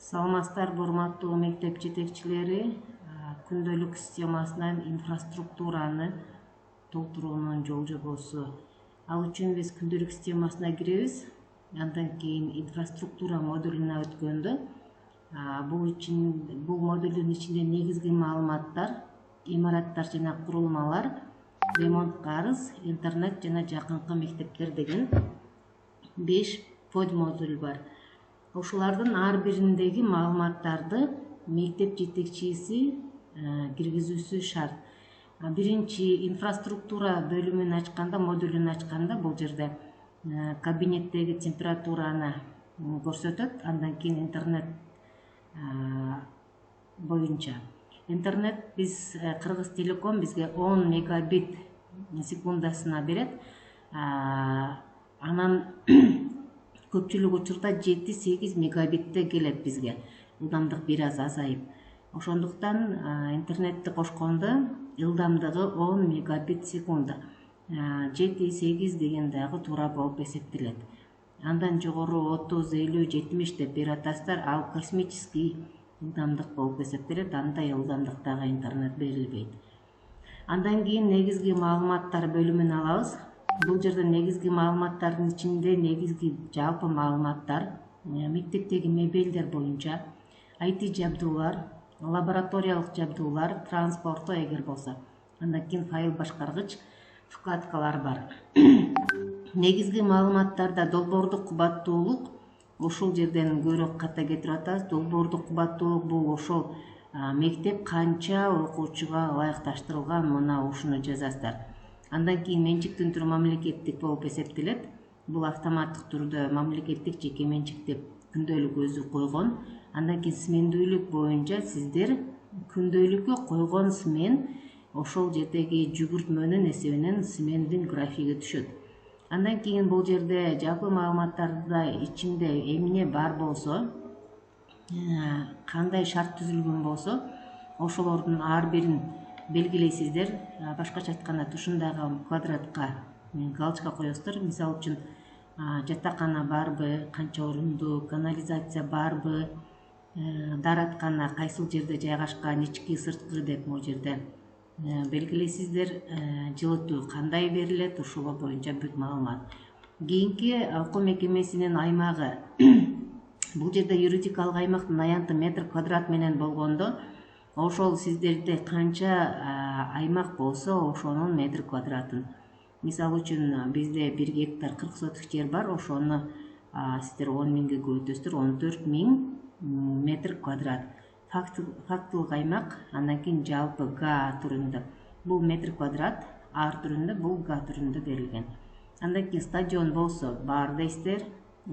Саламатсыздар, урматтуу мектеп жетекчилери. Күндөлүк системасынан инфраструктураны толтуруунун жол жобосу. Ал үчүн биз күндөлүк системасына киребиз. Андан кийин инфраструктура модулуна өткөндө бул модулдун ичинде негизги маалыматтар, имараттар жана курулмалар, ремонт карыз, интернет жана жакынкы мектептер деген 5 подмодуль бар. Ошолардын ар бириндеги маалыматтарды мектеп жетекчиси киргизүүсү шарт. Биринчи инфраструктура бөлүмүн ачканда, модулун ачканда бул жерде кабинеттеги температураны көрсөтөт. Андан кийин интернет боюнча. Интернет биз Кыргыз Телеком бизге 10 мегабит секундасына берет. Анан көпчүлүк учурда 7-8 мегабитте келет бизге. Ылдамдык бир аз азайып. Ошондуктан интернетти кошкондо ылдамдыгы 10 мегабит секунда. 7-8 деген дагы туура болуп эсептелет. Андан жогору 30, 50, 70 деп берип атасыздар, ал космический ылдамдык болуп эсептелет. Андай ылдамдыктагы интернет берилбейт. Андан кийин негизги маалыматтар бөлүмүн алабыз. Бул жерде негизги маалыматтардын ичинде негизги жалпы маалыматтар, мектептеги мебелдер боюнча, IT жабдуулар, лабораториялык жабдуулар, транспорту эгер болсо. Андан кийин файл башкаргыч вкладкалар бар. Негизги маалыматтарда долбоордук кубаттуулук, ушул жерден көбүрөөк ката кетирип атабыз. Долбоордук кубаттуулук бул ошол мектеп канча окуучуга ылайыкташтырылган, мына ушуну жазасыздар. Андан кийин менчиктин түрү мамлекеттик болуп эсептелет. Бул автоматтык түрдө мамлекеттик, жеке менчик деп күндөлүк өзү койгон. Андан кийин смендүүлүк боюнча сиздер күндөлүккө койгон смен ошол жердеги жүгүртмөнүн эсебинен смендин графиги түшөт. Андан кийин бул жерде жалпы маалыматтарда ичинде эмне бар болсо, кандай шарт түзүлгөн болсо, ошолордун ар бирин белгилейсиздер. Башкача айтканда тушундагы квадратка галочка коесуздар. Мисалы үчүн жатакана барбы, канча орунду, канализация барбы, даараткана кайсыл жерде жайгашкан, ички, сырткы деп могу жерде белгилейсиздер. Жылытуу кандай берилет, ушул боюнча бүт маалымат. Кийинки окуу мекемесинин аймагы. Бул жерде юридикалык аймактын аянты метр квадрат менен болгондо, ошол сиздерде канча аймак болсо, ошонун метр квадратын. Мисалы үчүн бизде 1 гектар 40 соток жер бар, ошону сиздер 10 миңге көбөйтөсүздөр, 14 000 метр квадрат. Фактылык аймак, андан кийин жалпы га түрүндө. Бул метр квадрат, ар түрүндө, бул га түрүндө берилген. Андан кийин стадион болсо бар дейсиздер,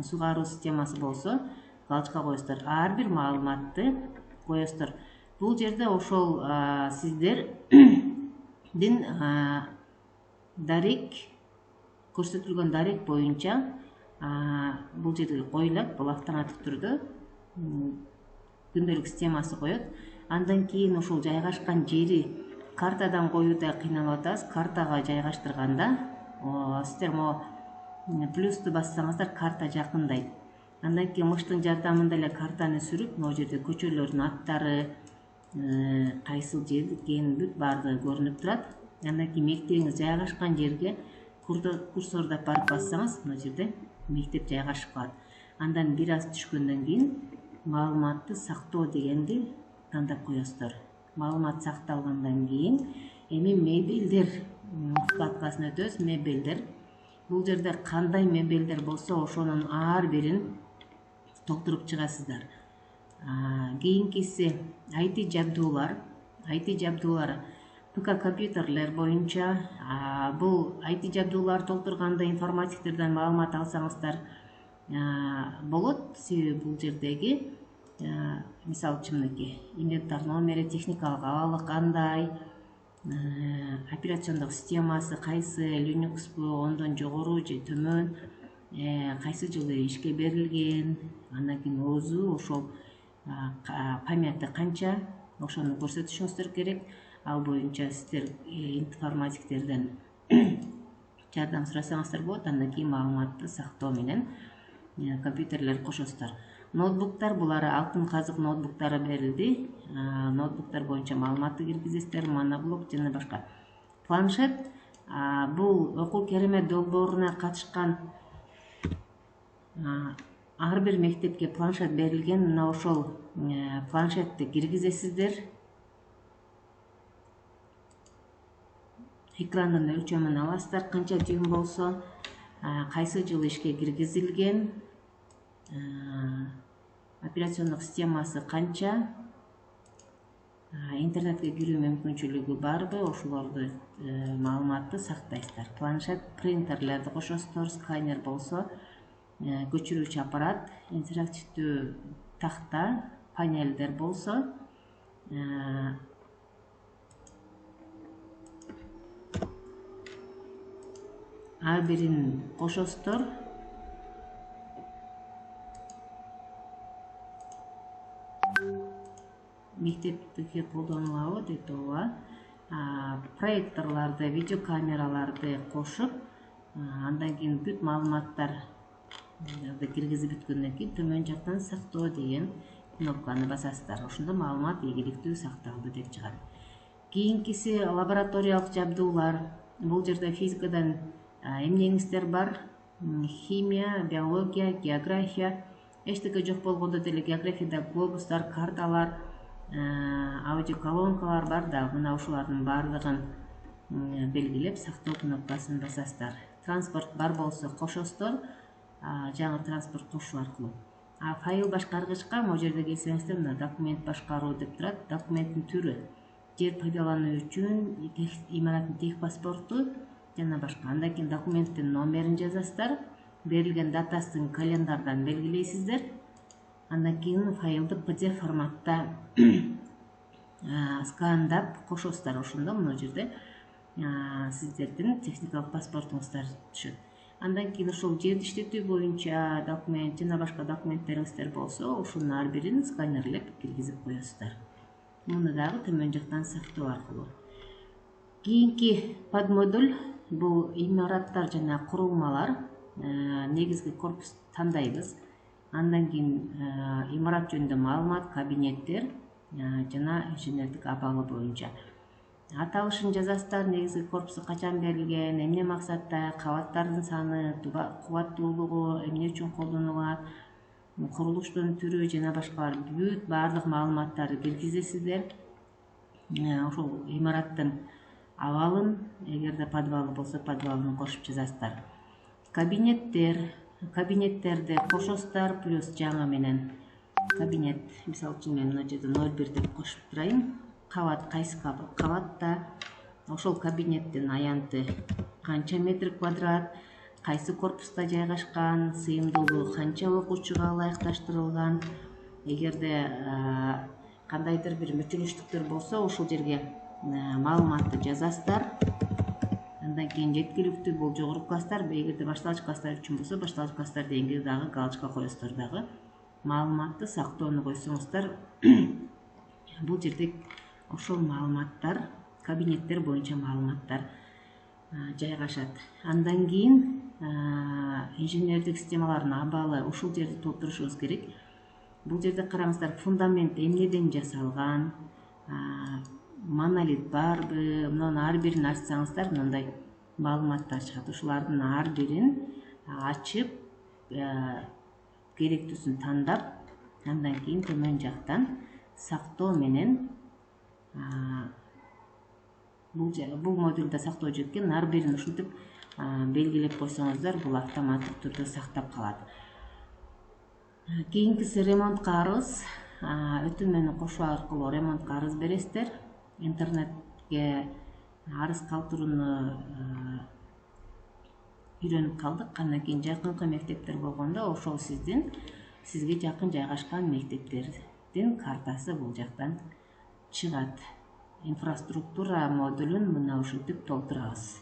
сугаруу системасы болсо галочка коесуздар. Ар бир маалыматты коесуздар. Бул жерде ошол сиздердин дарек, көрсөтүлгөн дарек боюнча бул жерде коюлат. Бул автоматтык түрдө күндөлүк системасы коет. Андан кийин ушул жайгашкан жери картадан коюуда кыйналып атабыз. Картага жайгаштырганда сиздер могу плюсту бассаңыздар, карта жакындайт. Андан кийин мыштын жардамында эле картаны сүрүп, могу жерде көчөлөрдүн аттары, кайсыл жер экени бүт баардыгы көрүнүп турат. Андан кийин мектебиңиз жайгашкан жерге курсордоп барып бассаңыз, мына жерде мектеп жайгашып калат. Андан бир аз түшкөндөн кийин маалыматты сактоо дегенди тандап коесуздар. Маалымат сакталгандан кийин эми мебелдер вкладкасына өтөбүз. Мебелдер. Бул жерде кандай мебелдер болсо, ошонун ар бирин толтуруп чыгасыздар. Кийинкиси IT жабдуулар. IT жабдуулар ПК компьютерлер боюнча. Бул IT жабдуулар толтурганда информатиктерден маалымат алсаңыздар болот. Себеби бул жердеги мисалы үчүн мынакей инвентар номери, техникалык абалы кандай, операциондук системасы кайсы, Linux ондон жогору же төмөн, кайсы жылы ишке берилген, андан кийин өзү ошол памяты канча, ошону көрсөтүшүңүздөр керек. Ал боюнча сиздер информатиктерден жардам сурасаңыздар болот. Андан кийин маалыматты сактоо менен компьютерлер кошосуздар. Ноутбуктар булар алтын казык ноутбуктары берилди. Ноутбуктар боюнча маалыматты киргизесиздер, моноблок жана башка. Планшет бул окуу керемет долбооруна катышкан ар бир мектепке планшет берилген. Мына ошол планшетти киргизесиздер. Экрандын өлчөмүн аласыздар, канча дюйм болсо, кайсы жылы ишке киргизилген, операциондук системасы канча, интернетке кирүү мүмкүнчүлүгү барбы, ошолорду маалыматты сактайсыздар. Планшет принтерлерди кошосуздар, сканер болсо, көчүрүүчү аппарат, интерактивдүү такта, панелдер болсо, ар бирин кошосуздар. Мектепте колдонулабы дейт, ооба. Проекторларды, видеокамераларды кошуп, андан кийин бүт маалыматтарды киргизип бүткөндөн кийин төмөн жактан сактоо деген кнопканы басасыздар. Ошондо маалымат ийгиликтүү сакталды деп чыгат. Кийинкиси лабораториялык жабдуулар. Бул жерде физикадан эмнеңиздер бар? Химия, биология, география. Эчтеке жок болгондо деле географияда глобустар, карталар, аудиоколонкалар бар да, мына ушулардын баардыгын белгилеп сактоо кнопкасын басасыздар. Транспорт бар болсо кошосуздар, жаңы транспорт кошуу аркылуу. Файл башкаргычка могу жерде келсеңиздер, мына документ башкаруу деп турат. Документтин түрү жер пайдалануу үчүн имараттын тех паспорту жана башка. Андан кийин документтин номерин жазасыздар, берилген датасын календардан белгилейсиздер. Андан кийин файлды PDF форматта скандап кошосуздар. Ошондо мына жерде сиздердин техникалык паспортуңуздар түшөт. Андан кийин ошол жерди иштетүү боюнча документ жана башка документтериңиздер болсо, ошонун ар бирин сканерлеп киргизип коесуздар. Муну дагы төмөн жактан сактоо аркылуу. Кийинки подмодуль бул имараттар жана курулмалар. Негизги корпус тандайбыз. Андан кийин имарат жөнүндө маалымат, кабинеттер жана инженердик абалы боюнча. Аталышын жазасыздар, негизги корпусу качан берилген, эмне максатта, кабаттардын саны, кубаттуулугу, эмне үчүн колдонулат, курулуштун түрү жана башкалар бүт баардык маалыматтарды киргизесиздер. Ошол имараттын абалын, эгерде подвалы болсо, подвалын кошуп жазасыздар. Кабинеттерди кошосуздар, плюс жаңы менен кабинет, мисалы үчүн мен мына жерде 01 деп кошуп турайын. Кабат, кайсы кабатта, ошол кабинеттин аянты канча метр квадрат, кайсы корпуста жайгашкан, сыйымдуулугу канча окуучуга ылайыкташтырылган. Эгерде кандайдыр бир мүчүлүштүктөр болсо, ошол жерге маалыматты жазасыздар. Андан кийин жеткиликтүү бул жогорку класстар, эгерде башталгыч класстар үчүн болсо, башталгыч класстар дегенге дагы галочка коесуздар дагы. Маалыматты сактоону койсоңуздар, бул жерде ошол маалыматтар, кабинеттер боюнча маалыматтар жайгашат. Андан кийин инженердик системалардын абалы, ушул жерди толтурушубуз керек. Бул жерде караңыздар, фундамент эмнеден жасалган, монолит барбы, мунун ар бирин ачсаңыздар, мындай маалыматтар чыгат. Ушулардын ар бирин ачып, керектүүсүн тандап, андан кийин төмөн жактан сактоо менен бул модулда сактоо жүк экен, ар бирин ушинтип белгилеп койсоңуздар, бул автоматтык түрдө сактап калат. Кийинкиси ремонтко арыз. Өтүнмөнү кошуу аркылуу ремонтко арыз бересиздер. Интернетке арыз калтырууну үйрөнүп калдык. Андан кийин жакынкы мектептер болгондо, ошол сизге жакын жайгашкан мектептердин картасы бул жактан чыгат. Инфраструктура модулун мына ушинтип толтурабыз.